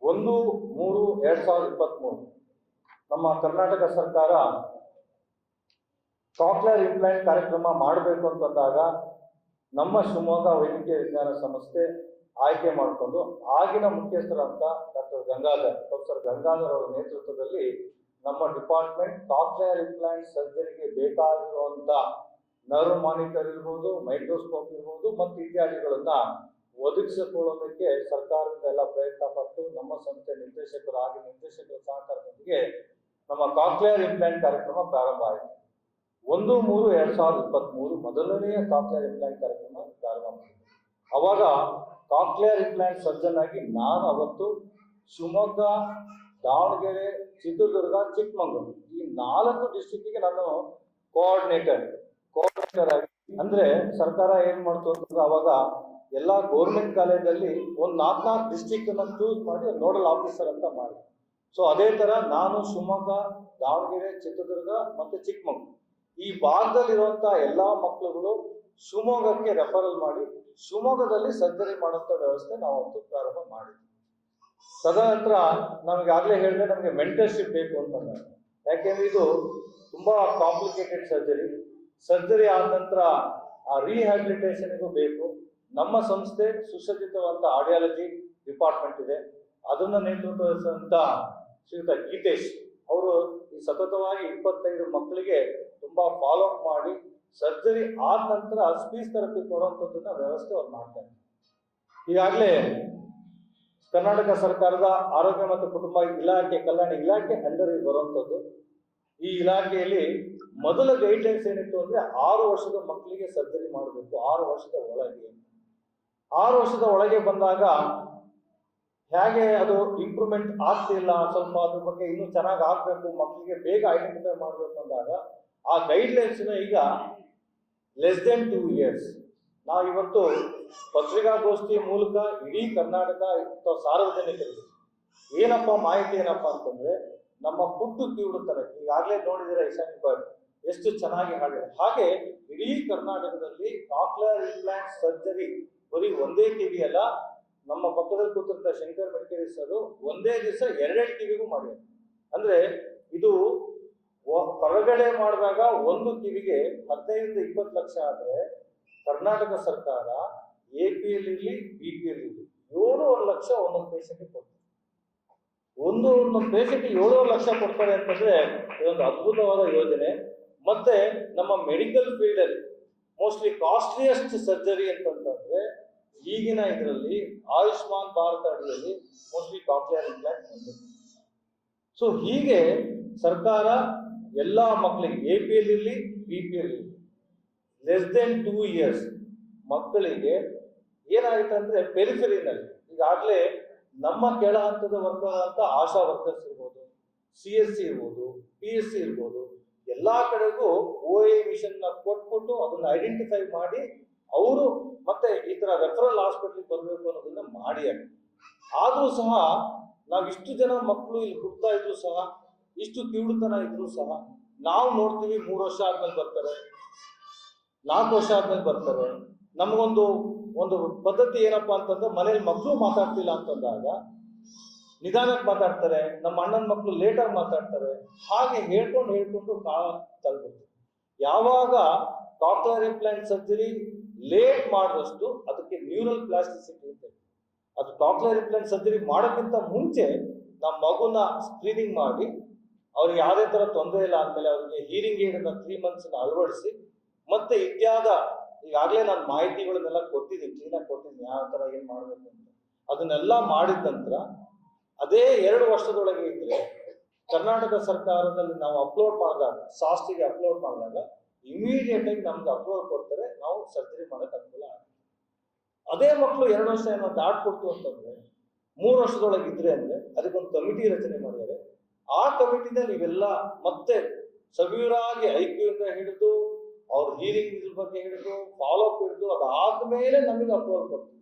1/3/2023 ನಮ್ಮ ಕರ್ನಾಟಕ ಸರ್ಕಾರ cochlear implant ಕಾರ್ಯಕ್ರಮ ಮಾಡಬೇಕು ಅಂತಂದಾಗ ನಮ್ಮ ಶಿವಮೊಗ್ಗ ವೈದ್ಯಕೀಯ ವಿಜ್ಞಾನ ಸಂಸ್ಥೆ ಆಯ್ಕೆ ಮಾಡಿಕೊಂಡು ಆಗಿನ ಮುಖ್ಯಸ್ಥರಂತ ಪ್ರೊಫೆಸರ್ ಗಂಗಾಧರ್ ಅವರ ನೇತೃತ್ವದಲ್ಲಿ ನಮ್ಮ ಡಿಪಾರ್ಟ್ಮೆಂಟ್ ಕಾಕ್ಲಿಯರ್ ಇಂಪ್ಲಾಂಟ್ ಸರ್ಜರಿಗೆ ಬೇಕಾಗಿರುವಂತ ನರ್ವ್ ಮಾನಿಟರ್ ಇರ್ಬೋದು, ಮೈಕ್ರೋಸ್ಕೋಪ್ ಇರ್ಬೋದು ಮತ್ತು ಇತ್ಯಾದಿಗಳನ್ನ ಒದಗಿಸಿಕೊಳ್ಳೋದಕ್ಕೆ ಸರ್ಕಾರದಿಂದ ಎಲ್ಲ ಪ್ರಯತ್ನ ಪಟ್ಟು ನಮ್ಮ ಸಂಸ್ಥೆ ನಿರ್ದೇಶಕರ ಸಹಕಾರದೊಂದಿಗೆ ನಮ್ಮ ಕಾಕ್ಲಿಯರ್ ಇಂಪ್ಲಾಂಟ್ ಕಾರ್ಯಕ್ರಮ ಪ್ರಾರಂಭ ಆಯಿತು. 1/3/2023 ಮೊದಲನೆಯ ಕಾಕ್ಲಿಯರ್ ಇಂಪ್ಲಾಂಟ್ ಕಾರ್ಯಕ್ರಮ ಪ್ರಾರಂಭ ಮಾಡಿದೆ. ಅವಾಗ ಕಾಕ್ಲಿಯರ್ ಇಂಪ್ಲಾಂಟ್ ಸರ್ಜನ್ ಆಗಿ ನಾನು ಅವತ್ತು ಶಿವಮೊಗ್ಗ, ದಾವಣಗೆರೆ, ಚಿತ್ರದುರ್ಗ, ಚಿಕ್ಕಮಗಳೂರು ಈ 4 ಡಿಸ್ಟ್ರಿಕ್ಟಿಗೆ ನಾನು ಕೋಆರ್ಡಿನೇಟರ್ ಆಗಿ, ಅಂದ್ರೆ ಸರ್ಕಾರ ಏನ್ ಮಾಡ್ತು ಅಂತಂದ್ರೆ ಅವಾಗ ಎಲ್ಲ ಗೌರ್ಮೆಂಟ್ ಕಾಲೇಜಲ್ಲಿ ಒಂದು 4 ಡಿಸ್ಟ್ರಿಕ್ಟ್ ಅನ್ನ ಚೂಸ್ ಮಾಡಿ ನೋಡಲ್ ಆಫೀಸರ್ ಅಂತ ಮಾಡಿ. ಸೊ ಅದೇ ತರ ನಾನು ಶಿವಮೊಗ್ಗ, ದಾವಣಗೆರೆ, ಚಿತ್ರದುರ್ಗ ಮತ್ತೆ ಚಿಕ್ಕಮಗಳೂರು ಈ ಭಾಗದಲ್ಲಿರುವಂತ ಎಲ್ಲಾ ಮಕ್ಕಳುಗಳು ಶಿವಮೊಗ್ಗಕ್ಕೆ ರೆಫರಲ್ ಮಾಡಿ ಶಿವಮೊಗ್ಗದಲ್ಲಿ ಸರ್ಜರಿ ಮಾಡುವಂತ ವ್ಯವಸ್ಥೆ ನಾವು ಪ್ರಾರಂಭ ಮಾಡಿದ್ವಿ. ತದನಂತರ ನಮ್ಗೆ ಹೇಳಿದೆ ನಮಗೆ ಮೆಂಟರ್ಶಿಪ್ ಬೇಕು ಅಂತಂದ್ರೆ, ಯಾಕೆಂದ್ರೆ ಇದು ತುಂಬಾ ಕಾಂಪ್ಲಿಕೇಟೆಡ್ ಸರ್ಜರಿ ಆದ ನಂತರ ರಿಹ್ಯಾಬಿಲಿಟೇಷನ್ಗೂ ಬೇಕು. ನಮ್ಮ ಸಂಸ್ಥೆ ಸುಸಜ್ಜಿತವಾದ ಆಡಿಯಾಲಜಿ ಡಿಪಾರ್ಟ್ಮೆಂಟ್ ಇದೆ, ಅದನ್ನ ನೇತೃತ್ವ ವಹಿಸುವಂತ ಶ್ರೀಯುತ ಗೀತೇಶ್ ಅವರು ಈ ಸತತವಾಗಿ 25 ಮಕ್ಕಳಿಗೆ ತುಂಬಾ ಫಾಲೋ ಅಪ್ ಮಾಡಿ ಸರ್ಜರಿ ಆದ ನಂತರ ಸ್ಪೀಚ್ ಥೆರಪಿ ಕೊಡುವಂಥದ್ದನ್ನ ವ್ಯವಸ್ಥೆ ಅವ್ರು ಮಾಡ್ತಾರೆ. ಈಗಾಗಲೇ ಕರ್ನಾಟಕ ಸರ್ಕಾರದ ಆರೋಗ್ಯ ಮತ್ತು ಕುಟುಂಬ ಕಲ್ಯಾಣ ಇಲಾಖೆ ಅಂಡರ್ ಬರುವಂಥದ್ದು. ಈ ಇಲಾಖೆಯಲ್ಲಿ ಮೊದಲ ಗೈಡ್ಲೈನ್ಸ್ ಏನಿತ್ತು ಅಂದ್ರೆ 6 ವರ್ಷದ ಮಕ್ಕಳಿಗೆ ಸರ್ಜರಿ ಮಾಡಬೇಕು. 6 ವರ್ಷದ ಒಳಗೆ ಬಂದಾಗ ಹೇಗೆ ಅದು ಇಂಪ್ರೂವ್ಮೆಂಟ್ ಆಗ್ತಿಲ್ಲ, ಸ್ವಲ್ಪ ಅದ್ರ ಬಗ್ಗೆ ಇನ್ನೂ ಚೆನ್ನಾಗಿ ಆಗ್ಬೇಕು, ಮಕ್ಕಳಿಗೆ ಬೇಗ ಐಡೆಂಟಿಫೈ ಮಾಡಬೇಕು ಅಂದಾಗ ಆ ಗೈಡ್ಲೈನ್ಸ್ ಈಗ ಲೆಸ್ ದೆನ್ 2 years ನಾವು ಇವತ್ತು ಪತ್ರಿಕಾಗೋಷ್ಠಿ ಮೂಲಕ ಇಡೀ ಕರ್ನಾಟಕ ಸಾರ್ವಜನಿಕರಿಗೆ ಮಾಹಿತಿ ಏನಪ್ಪಾ ಅಂತಂದ್ರೆ ನಮ್ಮ ಹುಟ್ಟು ಕಿವುಡುತ್ತಾರೆ. ಈಗಾಗಲೇ ನೋಡಿದಿರ ಇಶಾನಿ ಬರ್ಡ್ ಎಷ್ಟು ಚೆನ್ನಾಗಿ ಹಾಡಿದೆ. ಹಾಗೆ ಇಡೀ ಕರ್ನಾಟಕದಲ್ಲಿ ಕಾಕ್ಲಿಯರ್ ಇಂಪ್ಲಾಂಟ್ ಸರ್ಜರಿ ಬರೀ ಒಂದೇ ಕಿವಿ ಅಲ್ಲ, ನಮ್ಮ ಪಕ್ಕದಲ್ಲಿ ಕೂತಿರುವಂತ ಶಂಕರ್ ಮೆಡಿಕಲ್ ಸರ್ ಒಂದೇ ದಿವಸ 2 ಕಿವಿಗೂ ಮಾಡಿದ್ದಾರೆ. ಅಂದ್ರೆ ಇದು ಹೊರಗಡೆ ಮಾಡಿದಾಗ ಒಂದು ಕಿವಿಗೆ 15-20 ಲಕ್ಷ ಆದ್ರೆ ಕರ್ನಾಟಕ ಸರ್ಕಾರ APL ಇರಲಿ BPL ಇರಲಿ 7 ಲಕ್ಷ ಒಂದೊಂದು ಪೇಷಂಟ್ಗೆ ಕೊಡ್ತಾರೆ. ಒಂದೊಂದು ಪೇಷಂಟ್ಗೆ 7 ಲಕ್ಷ ಕೊಡ್ತಾರೆ ಅಂತಂದ್ರೆ ಇದೊಂದು ಅದ್ಭುತವಾದ ಯೋಜನೆ. ಮತ್ತೆ ನಮ್ಮ ಮೆಡಿಕಲ್ ಫೀಲ್ಡ್ ಅಲ್ಲಿ ಮೋಸ್ಟ್ಲಿ ಕಾಸ್ಟ್ಲಿಯೆಸ್ಟ್ ಸರ್ಜರಿ ಅಂತಂದ್ರೆ ಈಗಿನ ಇದರಲ್ಲಿ ಆಯುಷ್ಮಾನ್ ಭಾರತ ಅಡಿಯಲ್ಲಿ ಮೋಸ್ಟ್ಲಿ ಕಾಕ್ಲಿಯರ್ ಇಂಪ್ಲಾಂಟ್ ಹೊಂದಿದೆ. ಸೊ ಹೀಗೆ ಸರ್ಕಾರ ಎಲ್ಲಾ ಮಕ್ಕಳಿಗೆ APL ಇರಲಿ BPL ಇರಲಿ ಲೆಸ್ ದೆನ್ 2 years ಮಕ್ಕಳಿಗೆ ಏನಾಗುತ್ತೆ ಅಂದ್ರೆ ಪೆರಿಫೆರಿನಲ್ಲಿ ಈಗಾಗಲೇ ನಮ್ಮ ಕೆಳ ಹಂತದ ವರ್ಗದಂತ ಆಶಾ ವರ್ಕರ್ಸ್ ಇರ್ಬೋದು, CSC ಇರ್ಬೋದು, PSC ಇರ್ಬೋದು, ಎಲ್ಲಾ ಕಡೆಗೂ OA ಮಿಷನ್ ಕೊಟ್ಬಿಟ್ಟು ಅದನ್ನ ಐಡೆಂಟಿಫೈ ಮಾಡಿ ಅವರು ಮತ್ತೆ ಈ ತರ ರೆಫರಲ್ ಹಾಸ್ಪಿಟಲ್ ಬರಬೇಕು ಅನ್ನೋದನ್ನ ಮಾಡಿ. ಆದ್ರೂ ಸಹ ನಾವಿಷ್ಟು ಜನ ಮಕ್ಕಳು ಇಲ್ಲಿ ಹುಡ್ತಾ ಇದ್ರು ಸಹ, ಇಷ್ಟು ಕಿವುಡುತನ ಇದ್ರು ಸಹ ನಾವು ನೋಡ್ತೀವಿ 3 ವರ್ಷ ಆದ್ಮೇಲೆ ಬರ್ತಾರೆ, 4 ವರ್ಷ ಆದ್ಮೇಲೆ ಬರ್ತಾರೆ. ನಮಗೊಂದು ಪದ್ಧತಿ ಏನಪ್ಪಾ ಅಂತಂದ್ರೆ ಮನೇಲಿ ಮಕ್ಕಳು ಮಾತಾಡ್ತಿಲ್ಲ ಅಂತಂದಾಗ ನಿಧಾನಕ್ಕೆ ಮಾತಾಡ್ತಾರೆ, ನಮ್ಮ ಅಣ್ಣನ ಮಕ್ಕಳು ಲೇಟಾಗಿ ಮಾತಾಡ್ತಾರೆ. ಹಾಗೆ ಹೇಳ್ಕೊಂಡು ಕಾಲ ತಲುಪುತ್ತೆ. ಯಾವಾಗ ಕಾಕ್ಲಿಯರ್ ಇಂಪ್ಲಾಂಟ್ ಸರ್ಜರಿ ಲೇಟ್ ಮಾಡಿದಷ್ಟು ಅದಕ್ಕೆ ನ್ಯೂರಲ್ ಪ್ಲಾಸ್ಟಿಸಿಟಿ ಇರುತ್ತೆ. ಅದು ಕಾಕ್ಲಿಯರ್ ಇಂಪ್ಲಾಂಟ್ ಸರ್ಜರಿ ಮಾಡೋಕ್ಕಿಂತ ಮುಂಚೆ ನಮ್ಮ ಮಗುನ ಸ್ಕ್ರೀನಿಂಗ್ ಮಾಡಿ ಅವ್ರಿಗೆ ಯಾವುದೇ ತರ ತೊಂದರೆ ಇಲ್ಲ ಅಂದಮೇಲೆ ಅವರಿಗೆ ಹೀರಿಂಗ್ ಏಡನ್ನ 3 months ಅಳವಡಿಸಿ ಮತ್ತೆ ಈಗಾಗಲೇ ನಾನು ಮಾಹಿತಿಗಳನ್ನೆಲ್ಲ ಕೊಟ್ಟಿದ್ದೀನಿ, ಕ್ಲೀನಾಗಿ ಕೊಟ್ಟಿದ್ದೀನಿ ಯಾವ ತರ ಏನ್ ಮಾಡ್ಬೇಕು ಅಂತ. ಅದನ್ನೆಲ್ಲ ಮಾಡಿದ ನಂತರ ಅದೇ 2 ವರ್ಷದೊಳಗೆ ಇದ್ರೆ ಕರ್ನಾಟಕ ಸರ್ಕಾರದಲ್ಲಿ ನಾವು ಅಪ್ಲೋಡ್ ಮಾಡಿದಾಗ ಸಾಸ್ಟಿಗೆ ಅಪ್ಲೋಡ್ ಮಾಡಿದಾಗ ಇಮಿಡಿಯೇಟ್ ಆಗಿ ನಮ್ಗೆ ಅಪ್ರೂವಲ್ ಕೊಡ್ತಾರೆ, ನಾವು ಸರ್ಜರಿ ಮಾಡೋಕೆ ಅನುಕೂಲ ಆಗುತ್ತೆ. ಅದೇ ಮಕ್ಕಳು 2 ವರ್ಷ ಏನೋ ದಾಟ್ಕೊಡ್ತು ಅಂತಂದ್ರೆ 3 ವರ್ಷದೊಳಗೆ ಇದ್ರೆ ಅಂದ್ರೆ ಅದಕ್ಕೊಂದು ಕಮಿಟಿ ರಚನೆ ಮಾಡಿದ್ದಾರೆ. ಆ ಕಮಿಟಿನಲ್ಲಿ ಇವೆಲ್ಲ ಮತ್ತೆ ಸವಿವರಾಗಿ IQ ಇಂದ ಹಿಡಿದು ಅವ್ರ ಹೀರಿಂಗ್ ಇದ್ರ ಬಗ್ಗೆ ಹಿಡಿದು ಫಾಲೋ ಅಪ್ ಹಿಡಿದು ಅದಾದ್ಮೇಲೆ ನಮಗೆ ಅಪ್ರೂವಲ್ ಕೊಡ್ತೀವಿ.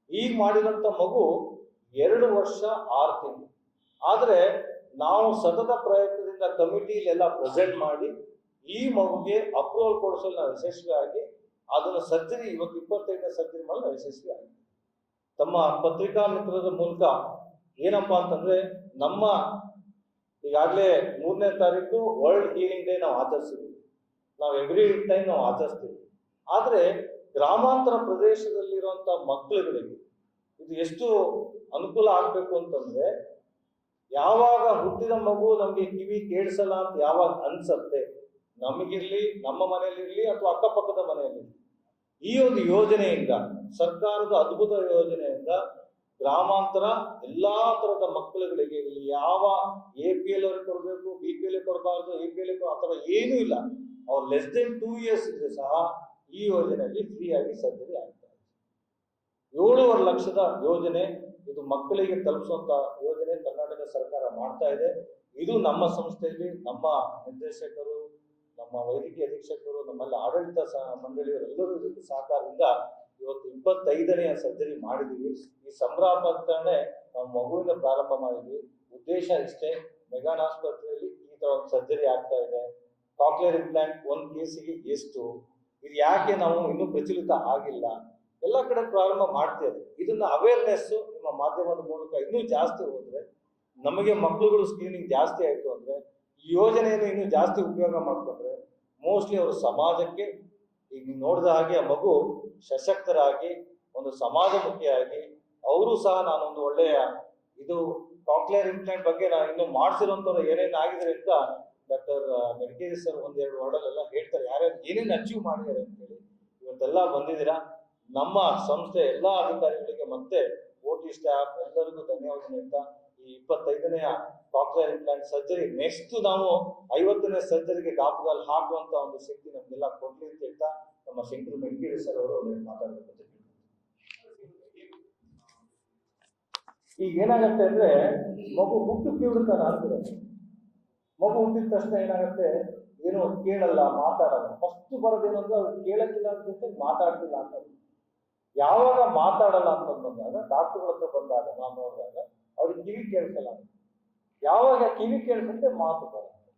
ಈಗ ಮಾಡಿದಂತ ಮಗು 2 ವರ್ಷ 6 ತಿಂಗಳು. ಆದ್ರೆ ನಾವು ಸತತ ಪ್ರಯತ್ನದಿಂದ ಕಮಿಟಿಲಿ ಎಲ್ಲ ಪ್ರೆಸೆಂಟ್ ಮಾಡಿ ಈ ಮಗುಗೆ ಅಪ್ರೂವಲ್ ಕೊಡಿಸಲು ನಾವು ಯಶಸ್ವಿಯಾಗಿ ಅದನ್ನು ಸರ್ಜರಿ ಇವತ್ತು 25ನೇ ಸರ್ಜರಿ ಮಾಡಲು ಯಶಸ್ವಿ ಆಗಿದೆ. ತಮ್ಮ ಪತ್ರಿಕಾ ಮಿತ್ರದ ಮೂಲಕ ಏನಪ್ಪಾ ಅಂತಂದ್ರೆ ನಮ್ಮ ಈಗಾಗಲೇ 3ನೇ ತಾರೀಕು ವರ್ಲ್ಡ್ ಹೀಲಿಂಗ್ ಡೇ ನಾವು ಆಚರಿಸಿದ್ವಿ. ನಾವು ಎವ್ರಿ ಟೈಮ್ ನಾವು ಆಚರಿಸ್ತೀವಿ. ಆದ್ರೆ ಗ್ರಾಮಾಂತರ ಪ್ರದೇಶದಲ್ಲಿರುವಂತ ಮಕ್ಕಳುಗಳಿಗೆ ಇದು ಎಷ್ಟು ಅನುಕೂಲ ಆಗ್ಬೇಕು ಅಂತಂದ್ರೆ, ಯಾವಾಗ ಹುಟ್ಟಿದ ಮಗು ನಮ್ಗೆ ಕಿವಿ ಕೇಳಿಸಲ್ಲ ಅಂತ ಯಾವಾಗ ಅನ್ಸತ್ತೆ, ನಮಗಿರ್ಲಿ, ನಮ್ಮ ಮನೆಯಲ್ಲಿರ್ಲಿ ಅಥವಾ ಅಕ್ಕಪಕ್ಕದ ಮನೆಯಲ್ಲಿರ್ಲಿ, ಈ ಒಂದು ಯೋಜನೆಯಿಂದ, ಸರ್ಕಾರದ ಅದ್ಭುತ ಯೋಜನೆಯಿಂದ ಗ್ರಾಮಾಂತರ ಎಲ್ಲಾ ತರದ ಮಕ್ಕಳುಗಳಿಗೆ ಇಲ್ಲಿ ಯಾವ APL ಅವ್ರಿಗೆ ಕೊಡಬೇಕು, BPL ಕೊಡಬಾರ್ದು, APL ಅಥವಾ ಏನೂ ಇಲ್ಲ, ಅವ್ರು ಲೆಸ್ ದೆನ್ 2 years ಇದ್ರೆ ಸಹ ಈ ಯೋಜನೆಯಲ್ಲಿ ಫ್ರೀ ಆಗಿ ಸರ್ಜರಿ ಆಗ್ತಾ ಇದೆ. 7.5 ಲಕ್ಷದ ಯೋಜನೆ ಇದು ಮಕ್ಕಳಿಗೆ ತಲುಪಿಸುವಂತ ಯೋಜನೆ ಕರ್ನಾಟಕ ಸರ್ಕಾರ ಮಾಡ್ತಾ ಇದೆ. ಇದು ನಮ್ಮ ಸಂಸ್ಥೆಯಲ್ಲಿ ನಮ್ಮ ನಿರ್ದೇಶಕರು, ನಮ್ಮ ವೈದ್ಯಕೀಯ ಅಧೀಕ್ಷಕರು, ನಮ್ಮೆಲ್ಲ ಆಡಳಿತ ಮಂಡಳಿಯವರೆಲ್ಲರೂ ಇದಕ್ಕೆ ಸಹಕಾರದಿಂದ ಇವತ್ತು 25ನೇ ಸರ್ಜರಿ ಮಾಡಿದೀವಿ. ಈ ಸಂಭ್ರಮಾಚರಣೆ ನಾವು ಮಗುವಿನ ಪ್ರಾರಂಭ ಮಾಡಿದ್ವಿ. ಉದ್ದೇಶ ಇಷ್ಟೇ, ಮೆಗಾನ್ ಆಸ್ಪತ್ರೆಯಲ್ಲಿ ಈ ತರ ಒಂದು ಸರ್ಜರಿ ಆಗ್ತಾ ಇದೆ. ಕಾಕ್ಲಿಯರ್ ಇಂಪ್ಲಾಂಟ್ ಒಂದು ಕೇಸಿಗೆ ಎಷ್ಟು, ಇದು ಯಾಕೆ ನಾವು ಇನ್ನೂ ಪ್ರಚಲಿತ ಆಗಿಲ್ಲ, ಎಲ್ಲ ಕಡೆ ಪ್ರಾರಂಭ ಮಾಡ್ತೇವೆ. ಇದನ್ನ ಅವೇರ್ನೆಸ್ ನಿಮ್ಮ ಮಾಧ್ಯಮದ ಮೂಲಕ ಇನ್ನೂ ಜಾಸ್ತಿ ಹೋದ್ರೆ, ನಮಗೆ ಮಕ್ಕಳುಗಳು ಸ್ಕ್ರೀನಿಂಗ್ ಜಾಸ್ತಿ ಆಯ್ತು ಅಂದ್ರೆ, ಈ ಯೋಜನೆಯನ್ನು ಇನ್ನೂ ಜಾಸ್ತಿ ಉಪಯೋಗ ಮಾಡ್ಕೊಂಡ್ರೆ ಮೋಸ್ಟ್ಲಿ ಅವರು ಸಮಾಜಕ್ಕೆ, ಈಗ ನೀವು ನೋಡಿದ ಹಾಗೆ ಆ ಮಗು ಸಶಕ್ತರಾಗಿ ಒಂದು ಸಮಾಜಮುಖಿಯಾಗಿ ಅವರು ಸಹ ನಾನೊಂದು ಒಳ್ಳೆಯ ಇದು ಕಾಕ್ಲಿಯರ್ ಇಂಪ್ಲಾಂಟ್ ಬಗ್ಗೆ ನಾನು ಇನ್ನೂ ಮಾಡಿಸಿರುವಂಥವ್ರು ಏನೇನು ಆಗಿದೆ ಅಂತ ಡಾಕ್ಟರ್ ಮೆಡ್ಕೇರಿ ಸರ್ ಒಂದೆರಡು ವರ್ಡಲ್ಲೆಲ್ಲ ಹೇಳ್ತಾರೆ, ಯಾರ್ಯಾರು ಏನೇನು ಅಚೀವ್ ಮಾಡಿದ್ದಾರೆ ಅಂತೇಳಿ. ಇವತ್ತೆಲ್ಲ ಬಂದಿದ್ದೀರಾ. ನಮ್ಮ ಸಂಸ್ಥೆ ಎಲ್ಲ ಅಧಿಕಾರಿಗಳಿಗೆ ಮತ್ತೆ OT ಸ್ಟಾಫ್ ಎಲ್ಲರಿಗೂ ಧನ್ಯವಾದ ಹೇಳ್ತಾ, ಈ 25ನೇ ಕಾಕ್ಲಿಯರ್ ಇಂಪ್ಲಾಂಟ್ ಸರ್ಜರಿ ನೆಕ್ಸ್ಟ್ ನಾವು 50ನೇ ಸರ್ಜರಿಗೆ ಗಾಪುಗಾಲ್ ಹಾಕುವಂತ ಒಂದು ಶಕ್ತಿ ನಮ್ಗೆಲ್ಲ ಕೊಡ್ಲಿ ಅಂತ ಹೇಳ್ತಾ ನಮ್ಮ ಶಂಕರ್ ಮೆಡ್ಕೇರಿ ಸರ್ ಅವರು ಮಾತಾಡಬೇಕು. ಈಗ ಏನಾಗತ್ತೆ ಅಂದ್ರೆ, ಮಗು ಹುಟ್ಟು ಕಿವುಡುತನ ಆಗ್ತದೆ. ಮಗು ಹುಟ್ಟಿದ ತಕ್ಷಣ ಏನಾಗುತ್ತೆ, ಏನು ಕೇಳಲ್ಲ, ಮಾತಾಡಲ್ಲ. ಫಸ್ಟ್ ಬರೋದೇನು ಅಂದ್ರೆ ಅವ್ರು ಕೇಳಕ್ಕಿಲ್ಲ ಅಂತ ಮಾತಾಡ್ತಿಲ್ಲ ಅಂತ. ಯಾವಾಗ ಮಾತಾಡಲ್ಲ ಅಂತ ಬಂದಾಗ ಡಾಕ್ಟರ್ಗಳ ಹತ್ರ ಬಂದಾಗ ನಾವು ನೋಡಿದಾಗ ಅವ್ರಿಗೆ ಕಿವಿ ಕೇಳಿಸಲ್ಲ. ಯಾವಾಗ ಕಿವಿ ಕೇಳಿಸುತ್ತೆ ಮಾತು ಬರುತ್ತೆ,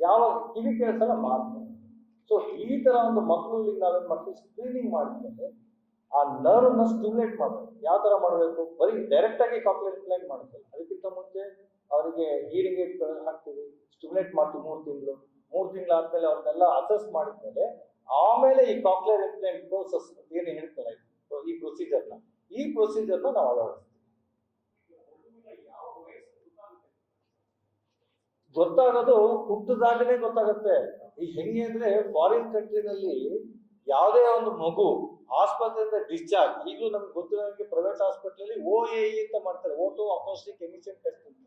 ಯಾವಾಗ ಕಿವಿ ಕೇಳಿಸಲ್ಲ ಮಾತು. ಸೊ ಈ ತರ ಒಂದು ಮಕ್ಕಳಿಗೆ ನಾವೇನ್ ಮಾಡ್ತೀವಿ, ಸ್ಕ್ರೀನಿಂಗ್ ಮಾಡಿದ್ಮೇಲೆ ಆ ನರ್ವ್ ನ ಸ್ಟಿಮ್ಯುಲೇಟ್ ಮಾಡಬೇಕು. ಯಾವ ತರ ಮಾಡಬೇಕು, ಬರೀ ಡೈರೆಕ್ಟ್ ಆಗಿ ಕಾಕ್ಲಿಯರ್ ಇಂಪ್ಲಾಂಟ್ ಮಾಡುತ್ತಲ್ಲ, ಅದಕ್ಕಿಂತ ಮುಂಚೆ ಅವರಿಗೆ ಹೀರಿಂಗ್ ಏಡ್ ಹಾಕ್ತೀವಿ, ಸ್ಟಿಮ್ಯುಲೇಟ್ ಮಾಡ್ತೀವಿ 3 ತಿಂಗಳು. 3 ತಿಂಗಳಾದ್ಮೇಲೆ ಅವ್ರನ್ನೆಲ್ಲ ಅಸೆಸ್ ಮಾಡಿದ್ಮೇಲೆ ಆಮೇಲೆ ಈ ಕಾಕ್ಲಿಯರ್ ಇಂಪ್ಲಾಂಟ್ ಪ್ರೋಸೆಸ್ ಏನು ಹೇಳ್ತಾರೆ, ಈ ಪ್ರೊಸೀಜರ್ನ ನಾವು ಅಳವಡಿಸ್ತೀವಿ. ಗೊತ್ತಾಗೋದು ಹುಟ್ಟದಾಗಲೇ ಗೊತ್ತಾಗುತ್ತೆ. ಈಗ ಹೆಂಗೆ ಅಂದ್ರೆ, ಫಾರಿನ್ ಕಂಟ್ರಿನಲ್ಲಿ ಯಾವುದೇ ಒಂದು ಮಗು ಆಸ್ಪತ್ರೆಯಿಂದ ಡಿಸ್ಚಾರ್ಜ್, ಈಗಲೂ ನಮ್ಗೆ ಗೊತ್ತಿರೋಂಗೆ ಪ್ರೈವೇಟ್ ಹಾಸ್ಪಿಟಲ್ OAE ಅಂತ ಮಾಡ್ತಾರೆ, ಓಟೋ ಅಕೌಸ್ಟಿಕ್ ಎಮಿಷನ್ ಟೆಸ್ಟ್ ಅಂತ.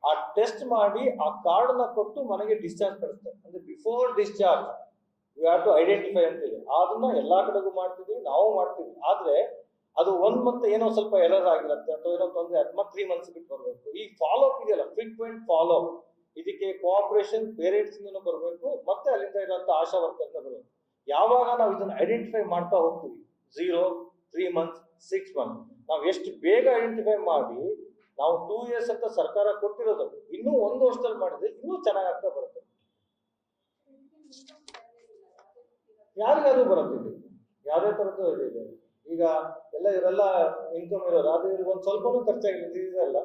ಆ ಟೆಸ್ಟ್ ಮಾಡಿ ಆ ಕಾರ್ಡ್ ನ ಕೊಟ್ಟು ಮನೆಗೆ ಡಿಸ್ಚಾರ್ಜ್ ಕಳಿಸ್ತಾರೆ. ಅಂದ್ರೆ before discharge you have to identify ಅಂತೀವಿ. ಅದನ್ನ ಎಲ್ಲಾ ಕಡೆಗೂ ಮಾಡ್ತಿದ್ವಿ, ನಾವು ಮಾಡ್ತೀವಿ. ಆದ್ರೆ ಅದು 1 month ಏನೋ ಸ್ವಲ್ಪ ಎರರ್ ಆಗಿರುತ್ತೆ ಅಥವಾ ಏನೋ ತೊಂದರೆ, ಅದು ಮತ್ತೆ 3 months ಬಿಟ್ಟು ಬರಬೇಕು. ಈ ಫಾಲೋ ಅಪ್ ಇದೆಯಲ್ಲ, ಫ್ರೀಕ್ವೆಂಟ್ ಫಾಲೋ, ಇದಕ್ಕೆ ಕೋಆಪರೇಷನ್ ಪೇರೆಂಟ್ಸ್ ಇಂದನೂ ಬರಬೇಕು, ಮತ್ತೆ ಅಲ್ಲಿಂದ ಇರುವಂತ ಆಶಾ ವರ್ಕರ್ಸ್ ಬರಬೇಕು. ಯಾವಾಗ ನಾವು ಇದನ್ನ ಐಡೆಂಟಿಫೈ ಮಾಡ್ತಾ ಹೋಗ್ತೀವಿ, 0, 3 months, 6 months, ನಾವು ಎಷ್ಟು ಬೇಗ ಐಡೆಂಟಿಫೈ ಮಾಡಿ, ನಾವು 2 years ಅಂತ ಸರ್ಕಾರ ಕೊಟ್ಟಿರೋದು, ಇನ್ನೂ 1 ವರ್ಷದಲ್ಲಿ ಮಾಡಿದ್ರೆ ಇನ್ನೂ ಚೆನ್ನಾಗಿ ಆಗ್ತಾ ಬರುತ್ತೆ. ಯಾರಿಗಾದ್ರೂ ಬರುತ್ತೆ, ಯಾವುದೇ ತರದ್ದು ಇದೆ. ಈಗ ಇವರೆಲ್ಲ ಇನ್ಕಮ್ ಇರೋರು, ಅದು ಇವ್ರಿಗೆ ಒಂದು ಸ್ವಲ್ಪನೂ ಖರ್ಚಾಗಿದೆ, ಇದೆಲ್ಲ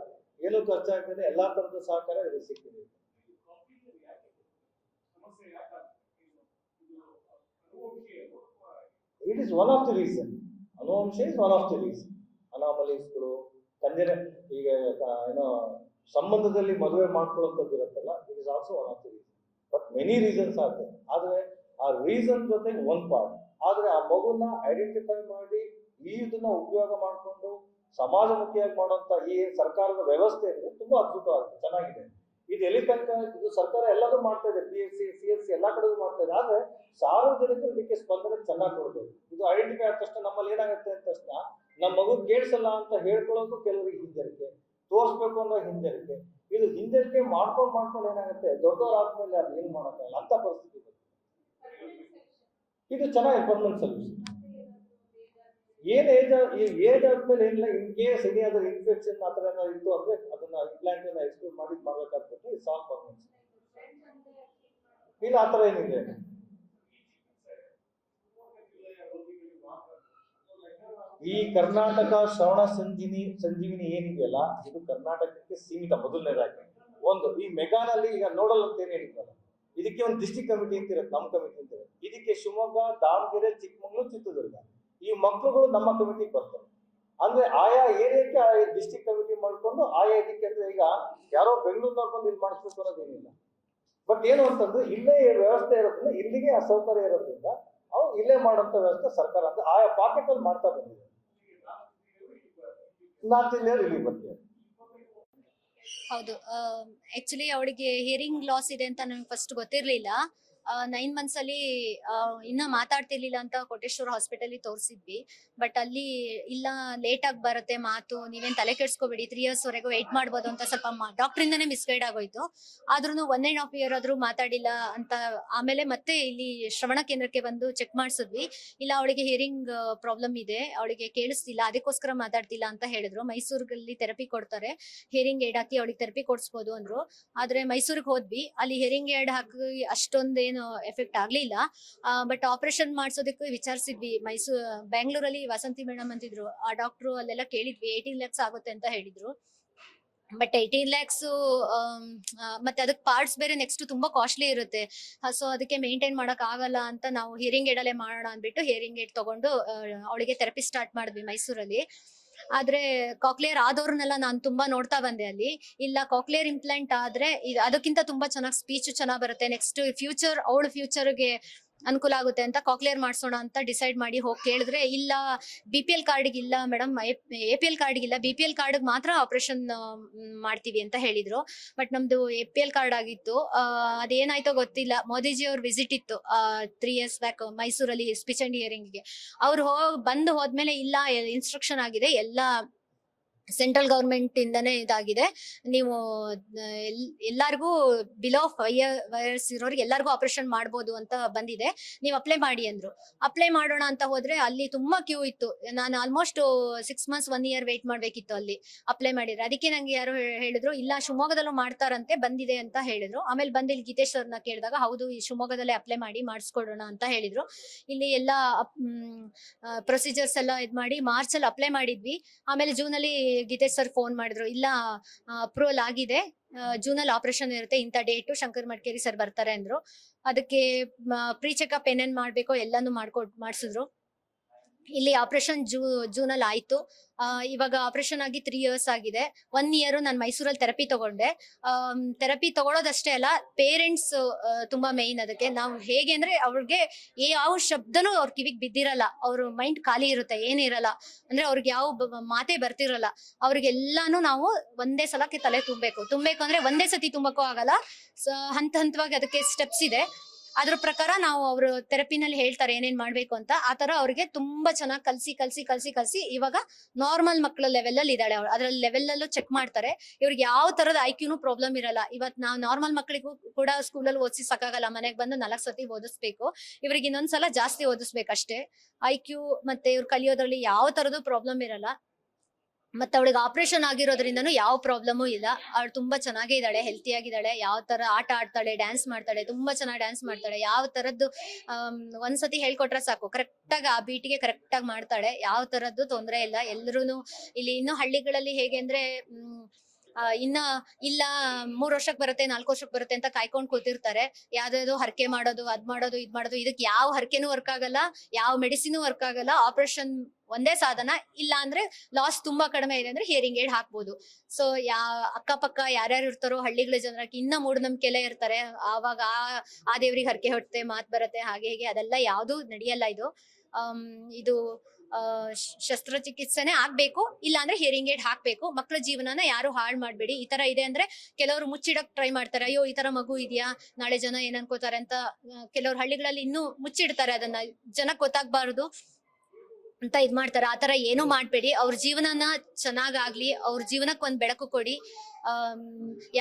ಏನೂ ಖರ್ಚಾಗ್ತದೆ, ಎಲ್ಲಾ ತರದ ಸಹಕಾರ ಇದು ಸಿಕ್ಕಿದೆ. It is one of the reason. ಅನುವಂಶ is one of the reason. ಅನಾಮಲೀಸ್ಗಳು, ಈಗ ಏನೋ ಸಂಬಂಧದಲ್ಲಿ ಮದುವೆ ಮಾಡ್ಕೊಳ್ಳುವಂಥದ್ದು ಇರುತ್ತಲ್ಲ, it is also one of the reason. But many reasons ಆಗ್ತದೆ. ಆದ್ರೆ ಆ ರೀಸನ್ ಜೊತೆಗೆ ಒಂದು ಪಾರ್ಟ್, ಆದ್ರೆ ಆ ಮಗುನ ಐಡೆಂಟಿಫೈ ಮಾಡಿ ಇದನ್ನ ಉಪಯೋಗ ಮಾಡಿಕೊಂಡು ಸಮಾಜಮುಖಿಯಾಗಿ ಮಾಡುವಂತ ಈ ಸರ್ಕಾರದ ವ್ಯವಸ್ಥೆ ಇದೆ, ತುಂಬಾ ಅದ್ಭುತವಾಗಿದೆ, ಚೆನ್ನಾಗಿದೆ. ಇದು ಎಲ್ಲಿ ತನಕ ಇದು ಸರ್ಕಾರ ಎಲ್ಲದೂ ಮಾಡ್ತಾ ಇದೆ, PSC, CSC ಎಲ್ಲಾ ಕಡೆಗೂ ಮಾಡ್ತಾ ಇದೆ. ಆದ್ರೆ ಸಾರ್ವಜನಿಕರು ಇದಕ್ಕೆ ಸ್ಪಂದನೆ ಚೆನ್ನಾಗಿ ಕೊಡ್ಬೇಕು. ಇದು ಐಡೆಂಟಿಫೈ ಆದ ತಕ್ಷಣ ನಮ್ಮಲ್ಲಿ ಏನಾಗುತ್ತೆ ಅಂತ ತಕ್ಷಣ, ನಮ್ಮ ಮಗು ಕೇಳಿಸಲ್ಲ ಅಂತ ಹೇಳ್ಕೊಳ್ಳೋದು ಕೆಲವರಿಗೆ ಹಿಂಜರಿಕೆ, ತೋರಿಸ್ಬೇಕು ಅನ್ನೋ ಹಿಂಜರಿಕೆ. ಇದು ಹಿಂಜರಿಕೆ ಮಾಡ್ಕೊಂಡು ಏನಾಗುತ್ತೆ, ದೊಡ್ಡವರಾದ್ಮೇಲೆ ಅದು ಏನು ಮಾಡೋಕ್ಕಾಗಲ್ಲ ಅಂತ ಪರಿಸ್ಥಿತಿ ಬರುತ್ತೆ. ಇದು ಚೆನ್ನಾಗಿ ಪರ್ಮನೆಂಟ್ ಸೊಲ್ಯೂಷನ್. ಏನ್ ಏಜ್ ಆದ್ಮೇಲೆ ಏನಿಲ್ಲ, in case any other infection ಆ ತರ ಏನಾದ್ರು ಇತ್ತು ಅಂದ್ರೆ ಅದನ್ನ ಇಂಪ್ಲಾಂಟ್ ಎಕ್ಸ್ಕ್ಲೂಡ್ ಮಾಡಿ ಮಾಡ್ಬೇಕಾಗ್ತದೆ. ಸಾಲ್ವ್ ಪರ್ಮನೆಂಟ್ ಇಲ್ಲ, ಆ ತರ ಏನಿದೆ. ಈ ಕರ್ನಾಟಕ ಶ್ರವಣ ಸಂಜೀವಿನಿ ಏನಿದೆಯಲ್ಲ, ಇದು ಕರ್ನಾಟಕಕ್ಕೆ ಸೀಮಿತ. ಮೊದಲನೇದಾಗಿ ಒಂದು ಈ ಮೆಗಾನಲ್ಲಿ ಈಗ ನೋಡಲ್ ಅಂತ ಏನ್ ಹೇಳಿದ್ರಲ್ಲ, ಇದಕ್ಕೆ ಒಂದು ಡಿಸ್ಟ್ರಿಕ್ಟ್ ಕಮಿಟಿ ಅಂತ ಇರುತ್ತೆ, ನಮ್ಮ ಕಮಿಟಿ ಅಂತ ಇರುತ್ತೆ. ಇದಕ್ಕೆ ಶಿವಮೊಗ್ಗ, ದಾವಣಗೆರೆ, ಚಿಕ್ಕಮಗಳೂರು, ಚಿತ್ರದುರ್ಗ ಈ ಮಕ್ಕಳುಗಳು ನಮ್ಮ ಕಮಿಟಿಗೆ ಬರ್ತಾರೆ. ಅಂದ್ರೆ ಆಯಾ ಏರಿಯಾಕ್ಕೆ ಆ ಡಿಸ್ಟ್ರಿಕ್ಟ್ ಕಮಿಟಿ ಮಾಡ್ಕೊಂಡು ಆಯಾ ಇದಕ್ಕೆ ಅಂದ್ರೆ ಈಗ ಯಾರೋ ಬೆಂಗಳೂರಿನವ್ರು ಬಂದು ಇಲ್ಲಿ ಮಾಡಿಸ್ಬೇಕು ಅನ್ನೋದೇನಿಲ್ಲ. ಬಟ್ ಏನು ಅಂತಂದ್ರೆ ಇಲ್ಲೇ ವ್ಯವಸ್ಥೆ ಇರೋದ್ರಿಂದ, ಇಲ್ಲಿಗೆ ಆ ಸೌಕರ್ಯ ಇರೋದ್ರಿಂದ ಅವ್ರು ಇಲ್ಲೇ ಮಾಡುವಂತ ವ್ಯವಸ್ಥೆ ಸರ್ಕಾರ ಅಂದ್ರೆ ಆಯಾ ಪಾಕೆಟ್ ಅಲ್ಲಿ ಮಾಡ್ತಾ ಬಂದಿದೆ. ನಾರ್ತ್ ಇಂಡಿಯಾ ಇಲ್ಲಿ ಬರ್ತೀವಿ. ಹೌದು, ಆಕ್ಚುಲಿ ಅವಳಿಗೆ ಹಿಯರಿಂಗ್ ಲಾಸ್ ಇದೆ ಅಂತ ನಂಗೆ ಫಸ್ಟ್ ಗೊತ್ತಿರ್ಲಿಲ್ಲ. 9 months ಅಲ್ಲಿ ಇನ್ನ ಮಾತಾಡ್ತಿರ್ಲಿಲ್ಲ ಅಂತ ಕೋಟೇಶ್ವರ ಹಾಸ್ಪಿಟಲ್ ತೋರಿಸಿದ್ವಿ. ಬಟ್ ಅಲ್ಲಿ ಇಲ್ಲ, ಲೇಟ್ ಆಗಿ ಬರುತ್ತೆ ಮಾತು, ನೀವೇನ್ ತಲೆ ಕೆಡ್ಸ್ಕೊಬೇಡಿ, 3 years ವರೆಗೂ ವೇಟ್ ಮಾಡ್ಬೋದು ಅಂತ ಸ್ವಲ್ಪ ಡಾಕ್ಟರ್ ಇಂದಾನೆ ಮಿಸ್ಗೈಡ್ ಆಗೋಯ್ತು. ಆದ್ರೂ 1.5 year ಆದ್ರೂ ಮಾತಾಡಿಲ್ಲ ಅಂತ. ಆಮೇಲೆ ಮತ್ತೆ ಇಲ್ಲಿ ಶ್ರವಣ ಕೇಂದ್ರಕ್ಕೆ ಬಂದು ಚೆಕ್ ಮಾಡಿಸಿದ್ವಿ. ಇಲ್ಲ, ಅವಳಿಗೆ ಹಿಯರಿಂಗ್ ಪ್ರಾಬ್ಲಮ್ ಇದೆ, ಅವಳಿಗೆ ಕೇಳಿಸ್ತಿಲ್ಲ, ಅದಕ್ಕೋಸ್ಕರ ಮಾತಾಡ್ತಿಲ್ಲ ಅಂತ ಹೇಳಿದ್ರು. ಮೈಸೂರಲ್ಲಿ ಥೆರಪಿ ಕೊಡ್ತಾರೆ, ಹಿಯರಿಂಗ್ ಏಡ್ ಹಾಕಿ ಅವಳಿಗೆ ಥೆರಪಿ ಕೊಡ್ಸ್ಬೋದು ಅಂದ್ರು. ಆದ್ರೆ ಮೈಸೂರಿಗೆ ಹೋದ್ವಿ, ಅಲ್ಲಿ ಹಿಯರಿಂಗ್ ಏಡ್ ಹಾಕಿ ಅಷ್ಟೊಂದೇನು ಎಫೆಕ್ಟ್ ಆಗ್ಲಿಲ್ಲ. ಬಟ್ ಆಪರೇಷನ್ ಮಾಡ್ಸೋದಕ್ಕೆ ವಿಚಾರಿಸಿದ್ವಿ. ಬ್ಯಾಂಗ್ಳೂರಲ್ಲಿ ವಸಂತಿ ಮೇಡಮ್ ಅಂತಿದ್ರು, ಆ ಡಾಕ್ಟ್ರು ಅಲ್ಲೆಲ್ಲ ಕೇಳಿದ್ವಿ, 18 lakhs ಆಗುತ್ತೆ ಅಂತ ಹೇಳಿದ್ರು. ಬಟ್ 18 lakhs ಮತ್ತೆ ಅದಕ್ಕೆ ಪಾರ್ಟ್ಸ್ ಬೇರೆ ನೆಕ್ಸ್ಟ್ ತುಂಬಾ ಕಾಸ್ಟ್ಲಿ ಇರುತ್ತೆ. ಸೊ ಅದಕ್ಕೆ ಮೇಂಟೈನ್ ಮಾಡಕ್ ಆಗಲ್ಲ ಅಂತ ನಾವು ಹಿಯರಿಂಗ್ ಏಡ್ ಅಲ್ಲೇ ಮಾಡೋಣ ಅಂದ್ಬಿಟ್ಟು ಹಿಯರಿಂಗ್ ಏಡ್ ತಗೊಂಡು ಅವಳಿಗೆ ಥೆರಪಿ ಸ್ಟಾರ್ಟ್ ಮಾಡಿದ್ವಿ ಮೈಸೂರಲ್ಲಿ. ಆದ್ರೆ ಕಾಕ್ಲಿಯರ್ ಆದವ್ರನ್ನೆಲ್ಲ ನಾನು ತುಂಬಾ ನೋಡ್ತಾ ಬಂದೆ ಅಲ್ಲಿ. ಇಲ್ಲ, ಕಾಕ್ಲಿಯರ್ ಇಂಪ್ಲಾಂಟ್ ಆದ್ರೆ ಅದಕ್ಕಿಂತ ತುಂಬಾ ಚೆನ್ನಾಗಿ ಸ್ಪೀಚ್ ಚೆನ್ನಾಗ್ ಬರುತ್ತೆ, ನೆಕ್ಸ್ಟ್ ಅವಳ ಫ್ಯೂಚರ್ಗೆ ಅನುಕೂಲ ಆಗುತ್ತೆ ಅಂತ ಕಾಕ್ಲಿಯರ್ ಮಾಡ್ಸೋಣ ಅಂತ ಡಿಸೈಡ್ ಮಾಡಿ ಹೋಗಿ ಕೇಳಿದ್ರೆ, ಇಲ್ಲ BPL ಕಾರ್ಡ್ಗೆ ಇಲ್ಲ ಮೇಡಮ್, APL ಕಾರ್ಡ್ಗೆ ಇಲ್ಲ, BPL ಕಾರ್ಡ್ ಮಾತ್ರ ಆಪರೇಷನ್ ಮಾಡ್ತೀವಿ ಅಂತ ಹೇಳಿದ್ರು. ಬಟ್ ನಮ್ದು APL ಕಾರ್ಡ್ ಆಗಿತ್ತು. ಅದೇನಾಯ್ತೋ ಗೊತ್ತಿಲ್ಲ. ಮೋದಿಜಿ ಅವ್ರ ವಿಸಿಟ್ ಇತ್ತು 3 years ಬ್ಯಾಕ್ ಮೈಸೂರಲ್ಲಿ ಸ್ಪೀಚ್ ಅಂಡ್ ಹಿಯರಿಂಗ್ಗೆ. ಅವ್ರು ಬಂದು ಹೋದ್ಮೇಲೆ ಇಲ್ಲ, ಇನ್ಸ್ಟ್ರಕ್ಷನ್ ಆಗಿದೆ, ಎಲ್ಲ ಸೆಂಟ್ರಲ್ ಗವರ್ಮೆಂಟ್ ಇಂದಾನೆ ಇದಾಗಿದೆ, ನೀವು ಎಲ್ಲಾರ್ಗೂ ಬಿಲೋ 5 years ಇರೋರಿಗೆ ಎಲ್ಲಾರ್ಗೂ ಆಪರೇಷನ್ ಮಾಡ್ಬೋದು ಅಂತ ಬಂದಿದೆ, ನೀವು ಅಪ್ಲೈ ಮಾಡಿ ಅಂದ್ರು. ಅಪ್ಲೈ ಮಾಡೋಣ ಅಂತ ಹೋದ್ರೆ ಅಲ್ಲಿ ತುಂಬಾ ಕ್ಯೂ ಇತ್ತು. ನಾನು ಆಲ್ಮೋಸ್ಟ್ 6 months 1 year ವೇಟ್ ಮಾಡ್ಬೇಕಿತ್ತು ಅಲ್ಲಿ ಅಪ್ಲೈ ಮಾಡಿದ್ರೆ. ಅದಕ್ಕೆ ನಂಗೆ ಯಾರು ಹೇಳಿದ್ರು, ಇಲ್ಲ ಶಿವಮೊಗ್ಗದಲ್ಲೂ ಮಾಡ್ತಾರಂತೆ, ಬಂದಿದೆ ಅಂತ ಹೇಳಿದ್ರು. ಆಮೇಲೆ ಬಂದು ಇಲ್ಲಿ ಗೀತೇಶ್ ಅವ್ರನ್ನ ಕೇಳಿದಾಗ, ಹೌದು ಈ ಶಿವಮೊಗ್ಗದಲ್ಲೇ ಅಪ್ಲೈ ಮಾಡಿ ಮಾಡಿಸ್ಕೊಡೋಣ ಅಂತ ಹೇಳಿದ್ರು. ಇಲ್ಲಿ ಎಲ್ಲ ಪ್ರೊಸೀಜರ್ಸ್ ಎಲ್ಲ ಇದ್ ಮಾಡಿ ಮಾರ್ಚ್ ಅಲ್ಲಿ ಅಪ್ಲೈ ಮಾಡಿದ್ವಿ. ಆಮೇಲೆ ಜೂನ್ ಅಲ್ಲಿ ಗೀತೇಶ್ ಸರ್ ಫೋನ್ ಮಾಡಿದ್ರು, ಇಲ್ಲ ಅಪ್ರೂವಲ್ ಆಗಿದೆ, ಜೂನ್ ಅಲ್ಲಿ ಆಪರೇಷನ್ ಇರುತ್ತೆ, ಇಂಥ ಡೇಟು ಶಂಕರ್ ಮಡ್ಕೇರಿ ಸರ್ ಬರ್ತಾರೆ ಅಂದ್ರು. ಅದಕ್ಕೆ ಪ್ರೀ ಚೆಕಪ್ ಏನೇನ್ ಮಾಡ್ಬೇಕೋ ಎಲ್ಲಾನು ಮಾಡ್ಸಿದ್ರು. ಇಲ್ಲಿ ಆಪರೇಷನ್ ಜೂನ್ ಅಲ್ಲಿ ಆಯ್ತು. ಇವಾಗ ಆಪರೇಷನ್ ಆಗಿ 3 years ಆಗಿದೆ. 1 year ನಾನು ಮೈಸೂರಲ್ಲಿ ಥೆರಪಿ ತಗೊಂಡೆ. ಥೆರಪಿ ತಗೊಳ್ಳೋದಷ್ಟೇ ಅಲ್ಲ, ಪೇರೆಂಟ್ಸ್ ತುಂಬಾ ಮೇಯ್ನ್. ಅದಕ್ಕೆ ನಾವು ಹೇಗೆ ಅಂದ್ರೆ, ಅವ್ರಿಗೆ ಯಾವ ಶಬ್ದನೂ ಅವ್ರ ಕಿವಿಗೆ ಬಿದ್ದಿರಲ್ಲ, ಅವ್ರ ಮೈಂಡ್ ಖಾಲಿ ಇರುತ್ತೆ, ಏನಿರಲ್ಲ ಅಂದ್ರೆ ಅವ್ರಿಗೆ ಯಾವ ಮಾತೇ ಬರ್ತಿರಲ್ಲ. ಅವ್ರಿಗೆಲ್ಲಾನು ನಾವು ಒಂದೇ ಸಲಕ್ಕೆ ತಲೆ ತುಂಬಬೇಕು ಅಂದ್ರೆ ಒಂದೇ ಸತಿ ತುಂಬಕ್ಕೂ ಆಗಲ್ಲ, ಹಂತವಾಗಿ ಅದಕ್ಕೆ ಸ್ಟೆಪ್ಸ್ ಇದೆ. ಅದ್ರ ಪ್ರಕಾರ ನಾವು ಅವರು ಥೆರಪಿನಲ್ಲಿ ಹೇಳ್ತಾರೆ ಏನೇನ್ ಮಾಡ್ಬೇಕು ಅಂತ. ಆ ತರ ಅವ್ರಿಗೆ ತುಂಬಾ ಚೆನ್ನಾಗಿ ಕಲ್ಸಿ ಇವಾಗ ನಾರ್ಮಲ್ ಮಕ್ಕಳ ಲೆವೆಲ್ ಅಲ್ಲಿ ಇದ್ದಾಳೆ. ಅದ್ರಲ್ಲಿ ಲೆವೆಲ್ ಅಲ್ಲೂ ಚೆಕ್ ಮಾಡ್ತಾರೆ. ಇವ್ರಿಗೆ ಯಾವ ತರದ IQ ಪ್ರಾಬ್ಲಮ್ ಇರಲ್ಲ. ಇವತ್ ನಾವು ನಾರ್ಮಲ್ ಮಕ್ಕಳಿಗೂ ಕೂಡ ಸ್ಕೂಲಲ್ಲಿ ಓದಿಸಿ ಸಾಕಾಗಲ್ಲ, ಮನೆಗೆ ಬಂದು 4 ಸತಿ ಓದಿಸ್ಬೇಕು. ಇವ್ರಿಗೆ ಇನ್ನೊಂದ್ಸಲ ಜಾಸ್ತಿ ಓದಿಸ್ಬೇಕಷ್ಟೇ. IQ ಮತ್ತೆ ಇವ್ರು ಕಲಿಯೋದ್ರಲ್ಲಿ ಯಾವ ತರದ್ದು ಪ್ರಾಬ್ಲಮ್ ಇರಲ್ಲ. ಮತ್ತೆ ಅವಳಿಗೆ ಆಪರೇಷನ್ ಆಗಿರೋದ್ರಿಂದನೂ ಯಾವ ಪ್ರಾಬ್ಲಮು ಇಲ್ಲ. ಅವಳು ತುಂಬಾ ಚೆನ್ನಾಗೇ ಇದ್ದಾಳೆ, ಹೆಲ್ತಿ ಆಗಿದ್ದಾಳೆ. ಯಾವ ತರ ಆಟ ಆಡ್ತಾಳೆ, ಡ್ಯಾನ್ಸ್ ಮಾಡ್ತಾಳೆ, ತುಂಬಾ ಚೆನ್ನಾಗಿ ಡ್ಯಾನ್ಸ್ ಮಾಡ್ತಾಳೆ. ಯಾವ ತರದ್ದು ಒಂದ್ಸತಿ ಹೇಳ್ಕೊಟ್ರೆ ಸಾಕು, ಕರೆಕ್ಟ್ ಆಗಿ ಆ ಬೀಟಿಗೆ ಕರೆಕ್ಟ್ ಆಗಿ ಮಾಡ್ತಾಳೆ. ಯಾವ ತರದ್ದು ತೊಂದರೆ ಇಲ್ಲ. ಎಲ್ರುನು ಇಲ್ಲಿ ಇನ್ನು ಹಳ್ಳಿಗಳಲ್ಲಿ ಹೇಗೆ ಅಂದ್ರೆ ಇನ್ನ ಇಲ್ಲ 3 ವರ್ಷಕ್ಕೆ ಬರುತ್ತೆ 4 ವರ್ಷಕ್ಕೆ ಬರುತ್ತೆ ಅಂತ ಕಾಯ್ಕೊಂಡ್ ಕೂತಿರ್ತಾರೆ. ಯಾವ್ದಾದ್ರು ಹರಕೆ ಮಾಡೋದು, ಇದ್ ಮಾಡೋದು. ಇದಕ್ಕೆ ಯಾವ ಹರಕೆನೂ ವರ್ಕ್ ಆಗಲ್ಲ, ಯಾವ ಮೆಡಿಸಿನ್ ವರ್ಕ್ ಆಗಲ್ಲ. ಆಪರೇಷನ್ ಒಂದೇ ಸಾಧನ. ಇಲ್ಲ ಅಂದ್ರೆ ಲಾಸ್ ತುಂಬಾ ಕಡಿಮೆ ಇದೆ ಅಂದ್ರೆ ಹಿಯರಿಂಗ್ ಏಡ್ ಹಾಕ್ಬೋದು. ಸೊ ಅಕ್ಕಪಕ್ಕ ಯಾರ್ಯಾರು ಇರ್ತಾರೋ ಹಳ್ಳಿಗಳ ಜನಕ್ಕೆ ಇನ್ನ ಮೂಢನಂಬಿಕೆಲೆ ಇರ್ತಾರೆ. ಆವಾಗ ಆ ದೇವ್ರಿಗೆ ಹರಕೆ ಹೊಟ್ಟೆ ಮಾತ್ ಬರುತ್ತೆ, ಹಾಗೆ ಹೀಗೆ ಅದೆಲ್ಲ ಯಾವ್ದು ನಡೆಯಲ್ಲ. ಇದು ಶಸ್ತ್ರಚಿಕಿತ್ಸೆನೆ ಆಗ್ಬೇಕು, ಇಲ್ಲ ಅಂದ್ರೆ ಹಿಯರಿಂಗ್ ಏಡ್ ಹಾಕ್ಬೇಕು. ಮಕ್ಳ ಜೀವನನ ಯಾರು ಹಾಳು ಮಾಡ್ಬೇಡಿ. ಈ ತರ ಇದೆ ಅಂದ್ರೆ ಕೆಲವರು ಮುಚ್ಚಿಡಕ್ ಟ್ರೈ ಮಾಡ್ತಾರೆ, ಅಯ್ಯೋ ಈ ತರ ಮಗು ಇದೆಯಾ, ನಾಳೆ ಜನ ಏನ್ ಅನ್ಕೋತಾರೆ ಅಂತ. ಕೆಲವ್ರು ಹಳ್ಳಿಗಳಲ್ಲಿ ಇನ್ನೂ ಮುಚ್ಚಿಡ್ತಾರೆ, ಅದನ್ನ ಜನಕ್ ಗೊತ್ತಾಗ್ಬಾರ್ದು ಅಂತ ಇದ್ ಮಾಡ್ತಾರೆ. ಆತರ ಏನು ಮಾಡ್ಬೇಡಿ. ಅವ್ರ ಜೀವನನ ಚೆನ್ನಾಗಾಗ್ಲಿ, ಅವ್ರ ಜೀವನಕ್ಕೆ ಒಂದ್ ಬೆಳಕು ಕೊಡಿ.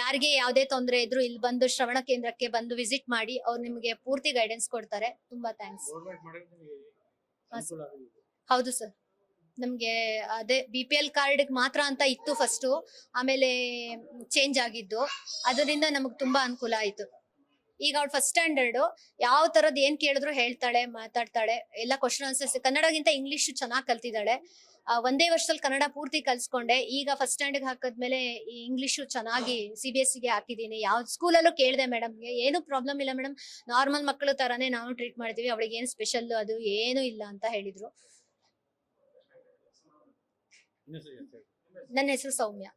ಯಾರಿಗೆ ಯಾವ್ದೇ ತೊಂದರೆ ಇದ್ರು ಇಲ್ಲಿ ಬಂದು ಶ್ರವಣ ಕೇಂದ್ರಕ್ಕೆ ಬಂದು ವಿಸಿಟ್ ಮಾಡಿ, ಅವ್ರು ನಿಮ್ಗೆ ಪೂರ್ತಿ ಗೈಡೆನ್ಸ್ ಕೊಡ್ತಾರೆ. ತುಂಬಾ ಥ್ಯಾಂಕ್ಸ್. ಹೌದು ಸರ್, ನಮ್ಗೆ ಅದೇ BPL ಕಾರ್ಡ್ ಮಾತ್ರ ಅಂತ ಇತ್ತು ಫಸ್ಟ್, ಆಮೇಲೆ ಚೇಂಜ್ ಆಗಿದ್ದು, ಅದರಿಂದ ನಮಗ್ ತುಂಬಾ ಅನುಕೂಲ ಆಯ್ತು. ಈಗ ಅವಳು ಫಸ್ಟ್ ಸ್ಟ್ಯಾಂಡರ್ಡ್, ಯಾವ ತರದ್ ಏನ್ ಕೇಳಿದ್ರು ಹೇಳ್ತಾಳೆ, ಮಾತಾಡ್ತಾಳೆ, ಎಲ್ಲ ಕ್ವಶನ್ ಆನ್ಸರ್ಸ್ ಕನ್ನಡಗಿಂತ ಇಂಗ್ಲಿಷ್ ಚೆನ್ನಾಗಿ ಕಲ್ತಿದ್ದಾಳೆ. ಒಂದೇ ವರ್ಷದಲ್ಲಿ ಕನ್ನಡ ಪೂರ್ತಿ ಕಲ್ಸ್ಕೊಂಡೆ. ಈಗ ಫಸ್ಟ್ ಸ್ಟ್ಯಾಂಡರ್ಡ್ ಹಾಕಿದ್ಮೇಲೆ ಇಂಗ್ಲಿಷು ಚೆನ್ನಾಗಿ CBSE ಗೆ ಹಾಕಿದೀನಿ. ಯಾವ ಸ್ಕೂಲಲ್ಲೂ ಕೇಳಿದೆ ಮೇಡಮ್ಗೆ, ಏನು ಪ್ರಾಬ್ಲಮ್ ಇಲ್ಲ ಮೇಡಮ್, ನಾರ್ಮಲ್ ಮಕ್ಕಳು ತರಾನೇ ನಾವು ಟ್ರೀಟ್ ಮಾಡ್ತೀವಿ, ಅವಳಿಗೆ ಏನ್ ಸ್ಪೆಷಲ್ ಅದು ಏನು ಇಲ್ಲ ಅಂತ ಹೇಳಿದ್ರು. ನನ್ನ ಹೆಸರು ಸೌಮ್ಯ.